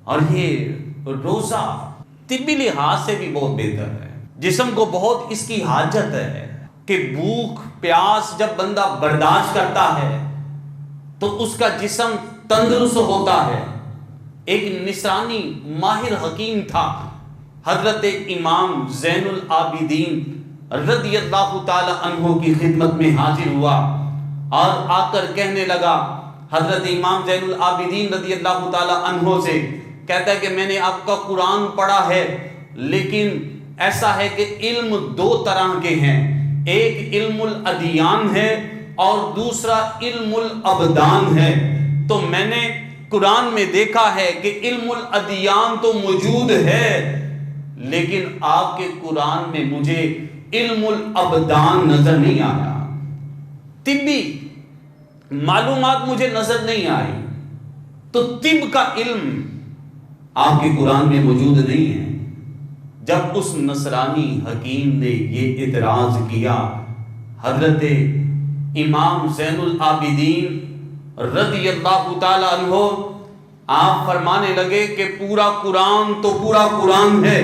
اور یہ روزہ طبی لحاظ سے بھی بہت بہتر ہے، جسم کو بہت اس کی حاجت ہے کہ بھوک پیاس جب بندہ برداشت کرتا ہے تو اس کا جسم تندرست ہوتا ہے۔ ایک نصرانی ماہر حکیم تھا، حضرت امام زین العابدین رضی اللہ تعالی عنہ کی خدمت میں حاضر ہوا اور آ کر کہنے لگا، حضرت امام زین العابدین رضی اللہ تعالی عنہ سے کہتا ہے کہ میں نے آپ کا قرآن پڑھا ہے، لیکن ایسا ہے کہ علم دو طرح کے ہیں، ایک علم الادیان ہے اور دوسرا علم الابدان ہے۔ تو میں نے قرآن میں دیکھا ہے کہ علم الادیان تو موجود ہے، لیکن آپ کے قرآن میں مجھے علم الابدان نظر نہیں آیا، طبی معلومات مجھے نظر نہیں آئی۔ تو طب کا علم آپ کے قرآن میں موجود نہیں ہے۔ جب اس نصرانی حکیم نے یہ اعتراض کیا، حضرت امام زین العابدین رضی اللہ تعالی عنہ آپ فرمانے لگے کہ پورا قرآن تو پورا قرآن ہے،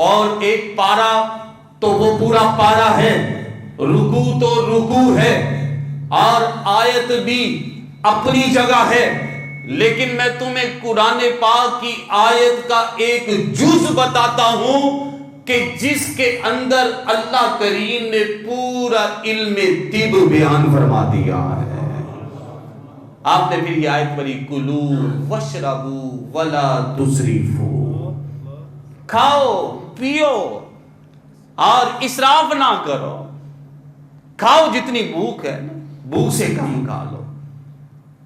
اور ایک پارا تو وہ پورا پارا ہے، رکوع تو رکوع ہے، اور آیت بھی اپنی جگہ ہے، لیکن میں تمہیں قرآن پاک کی آیت کا ایک جز بتاتا ہوں کہ جس کے اندر اللہ کریم نے پورا علم طب بیان فرما دیا ہے۔ آپ نے پھر یہ آیت پڑھی، کلو واشربوا ولا تسرفوا، کھاؤ پیو اور اسراف نہ کرو، کھاؤ جتنی بھوک ہے بھوک سے کم کھا لو،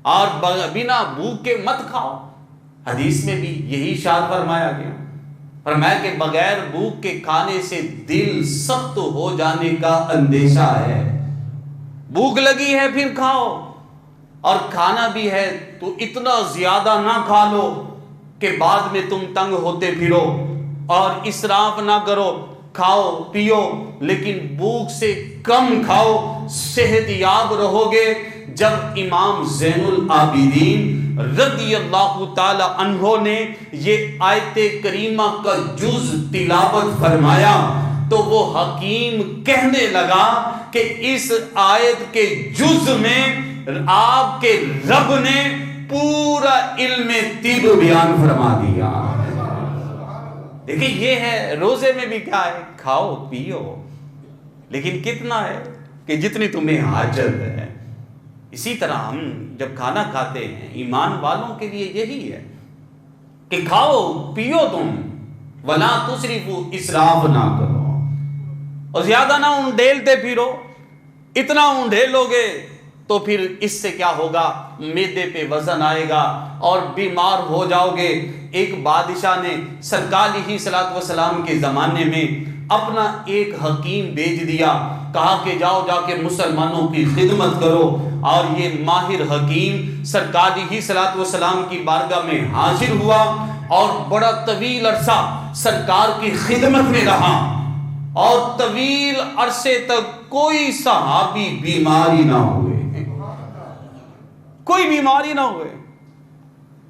اور بنا بھوک کے مت کھاؤ۔ حدیث میں بھی یہی ارشاد فرمایا گیا، فرمایا کہ بغیر بھوک کے کھانے سے دل سخت ہو جانے کا اندیشہ ہے۔ بھوک لگی ہے پھر کھاؤ، اور کھانا بھی ہے تو اتنا زیادہ نہ کھا لو کہ بعد میں تم تنگ ہوتے پھرو، اور اسراف نہ کرو، کھاؤ پیو لیکن بھوک سے کم کھاؤ، صحت یاب رہو گے۔ جب امام زین العابدین رضی اللہ تعالی عنہ نے یہ آیت کریمہ کا جز تلاوت فرمایا تو وہ حکیم کہنے لگا کہ اس آیت کے جز میں آپ کے رب نے پورا علم طب بیان فرما دیا۔ دیکھیں یہ ہے، روزے میں بھی کیا ہے، کھاؤ پیو، لیکن کتنا ہے کہ جتنی تمہیں حاجت ہے۔ اسی طرح ہم جب کھانا کھاتے ہیں، ایمان والوں کے لیے یہی ہے کہ کھاؤ پیو تم، ولا تسرفوا، اسراف نہ کرو، اور زیادہ نہ انڈیلتے پھرو۔ اتنا انڈیلو گے تو پھر اس سے کیا ہوگا، معدے پہ وزن آئے گا اور بیمار ہو جاؤ گے۔ ایک بادشاہ نے سرکار علیہ الصلوۃ والسلام کے زمانے میں اپنا ایک حکیم بھیج دیا، کہا کہ جاؤ جا کے مسلمانوں کی خدمت کرو، اور یہ ماہر حکیم سرکار علیہ الصلوۃ والسلام کی بارگاہ میں حاضر ہوا اور بڑا طویل عرصہ سرکار کی خدمت میں رہا، اور طویل عرصے تک کوئی صحابی بیماری نہ ہوئے، کوئی بیماری نہ ہوئے۔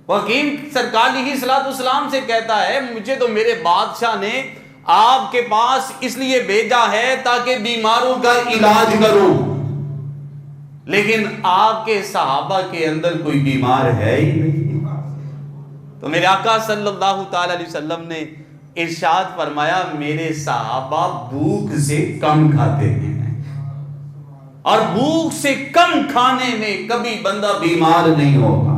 حکیم سرکار علیہ الصلوۃ والسلام سے کہتا ہے، مجھے تو میرے بادشاہ نے آپ کے پاس اس لیے بھیجا ہے تاکہ بیماروں کا علاج کروں، لیکن آپ کے صحابہ کے اندر کوئی بیمار ہے ہی نہیں۔ تو میرے آقا صلی اللہ تعالی علیہ وسلم نے ارشاد فرمایا، میرے صحابہ بھوک سے کم کھاتے ہیں، اور بھوک سے کم کھانے میں کبھی بندہ بیمار نہیں ہوگا،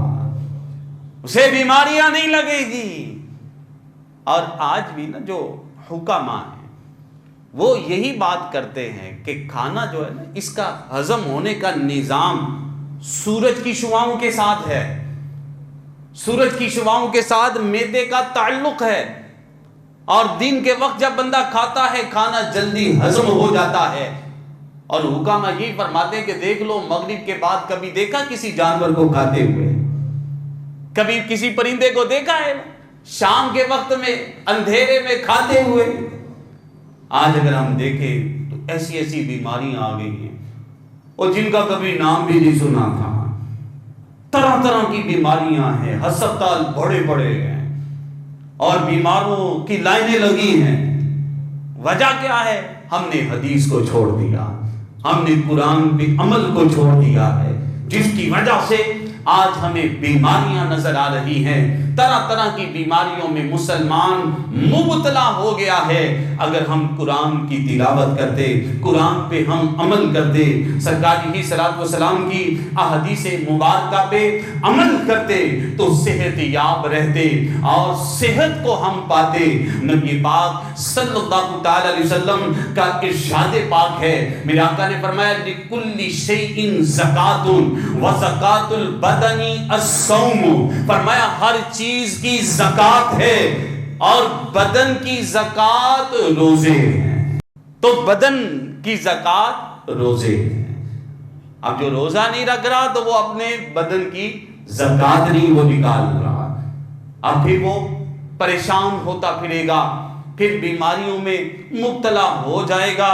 اسے بیماریاں نہیں لگے گی۔ اور آج بھی نا جو حکماء ہیں وہ یہی بات کرتے ہیں کہ کھانا جو ہے نا، اس کا ہضم ہونے کا نظام سورج کی شعاؤں کے ساتھ ہے، سورج کی شعاؤں کے ساتھ معدے کا تعلق ہے، اور دن کے وقت جب بندہ کھاتا ہے کھانا جلدی ہضم ہو جاتا ہے۔ اور حکماء یہ فرماتے ہیں کہ دیکھ لو، مغرب کے بعد کبھی دیکھا کسی جانور کو کھاتے ہوئے؟ کبھی کسی پرندے کو دیکھا ہے شام کے وقت میں اندھیرے میں کھاتے ہوئے؟ آج اگر ہم دیکھیں تو ایسی ایسی بیماریاں آ گئی ہیں اور جن کا کبھی نام بھی نہیں سنا تھا، طرح طرح کی بیماریاں ہیں، ہسپتال بڑے بڑے ہیں اور بیماروں کی لائنیں لگی ہیں۔ وجہ کیا ہے؟ ہم نے حدیث کو چھوڑ دیا، ہم نے قرآن پہ عمل کو چھوڑ دیا ہے، جس کی وجہ سے آج ہمیں بیماریاں نظر آ رہی ہیں۔ طرح طرح کی بیماریوں میں مسلمان مبتلا ہو گیا ہے۔ اگر ہم قرآن کی تلاوت کرتے، قرآن پہ ہم عمل کرتے، سرکار کی صلوات و سلام کی احادیث مبارکہ پہ عمل کرتے تو صحت یاب رہتے اور صحت کو ہم پاتے۔ نبی پاک صلی اللہ تعالی علیہ وسلم کا ارشاد پاک ہے، میرے آقا نے فرمایا لِكُلِّ شَيْءٍ زَكَاةٌ وَزَكَاةُ الْبَدَنِ الصَّوْمُ، فرمایا ہر چیز کی زکات ہے اور بدن کی زکات روزے ہیں۔ تو بدن کی زکات روزے ہیں۔ اب جو روزہ نہیں رکھ رہا تو وہ اپنے بدن کی زکات نہیں وہ نکال رہا، اب پھر وہ پریشان ہوتا پھرے گا، پھر بیماریوں میں مبتلا ہو جائے گا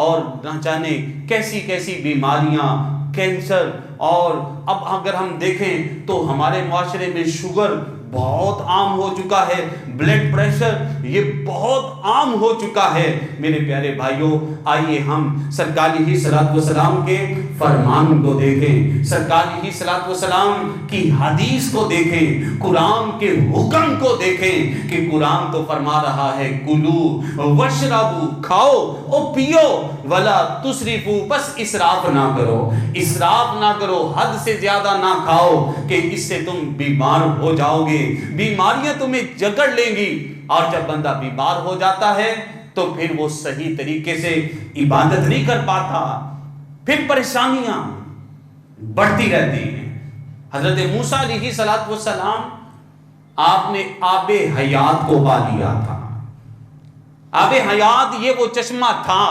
اور نہ جانے کیسی کیسی بیماریاں، کینسر، اور اب اگر ہم دیکھیں تو ہمارے معاشرے میں شوگر بہت عام ہو چکا ہے، بلڈ پریشر یہ بہت عام ہو چکا ہے۔ میرے پیارے بھائیوں، آئیے ہم سرکار کی صلوات و سلام کے فرمان کو دیکھیں، سرکار کی صلوات و سلام کی حدیث کو دیکھیں، قرآن کے حکم کو دیکھیں کہ قرآن تو فرما رہا ہے کلو وشربو، کھاؤ اور پیو، ولا تسرفو، بس اسراف نہ کرو، اسراف نہ کرو، حد سے زیادہ نہ کھاؤ کہ اس سے تم بیمار ہو جاؤ گے، بیماریاں تمہیں جکڑ لیں گی، اور جب بندہ بیمار ہو جاتا ہے تو پھر وہ صحیح طریقے سے عبادت نہیں کر پاتا، پھر پریشانیاں بڑھتی رہتی ہیں۔ حضرت موسیٰ علیہ السلام آپ نے آب حیات کو پا لیا تھا۔ آب حیات یہ وہ چشمہ تھا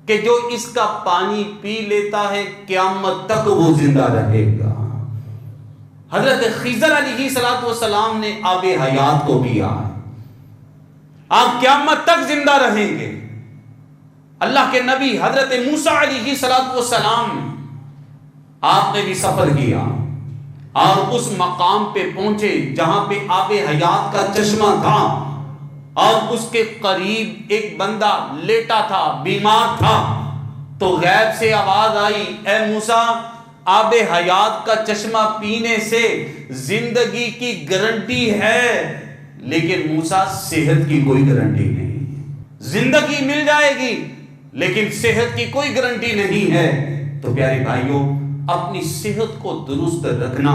کہ جو اس کا پانی پی لیتا ہے قیامت تک وہ زندہ رہے گا۔ حضرت خضر علیہ السلام نے آب حیات کو پیا، آپ قیامت تک زندہ رہیں گے۔ اللہ کے نبی حضرت موسیٰ علیہ السلام آپ نے بھی سفر کیا اور اس مقام پہ پہنچے جہاں پہ آب حیات کا چشمہ تھا، اور اس کے قریب ایک بندہ لیٹا تھا، بیمار تھا، تو غیب سے آواز آئی، اے موسیٰ، آب حیات کا چشمہ پینے سے زندگی کی گارنٹی ہے، لیکن موسیٰ صحت کی کوئی گارنٹی نہیں، زندگی مل جائے گی لیکن صحت کی کوئی گارنٹی نہیں ہے۔ تو پیارے بھائیوں، اپنی صحت کو درست رکھنا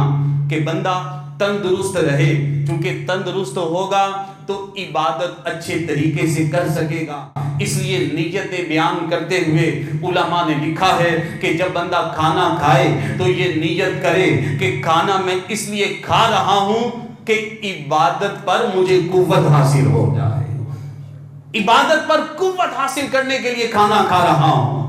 کہ بندہ تندرست رہے، چونکہ تندرست ہوگا تو عبادت اچھے طریقے سے کر سکے گا۔ اس لیے نیتیں بیان کرتے ہوئے علماء نے لکھا ہے کہ جب بندہ کھانا کھائے تو یہ نیت کرے کہ کھانا میں اس لیے کھا رہا ہوں کہ عبادت پر مجھے قوت حاصل ہو جائے، عبادت پر قوت حاصل کرنے کے لیے کھانا کھا رہا ہوں۔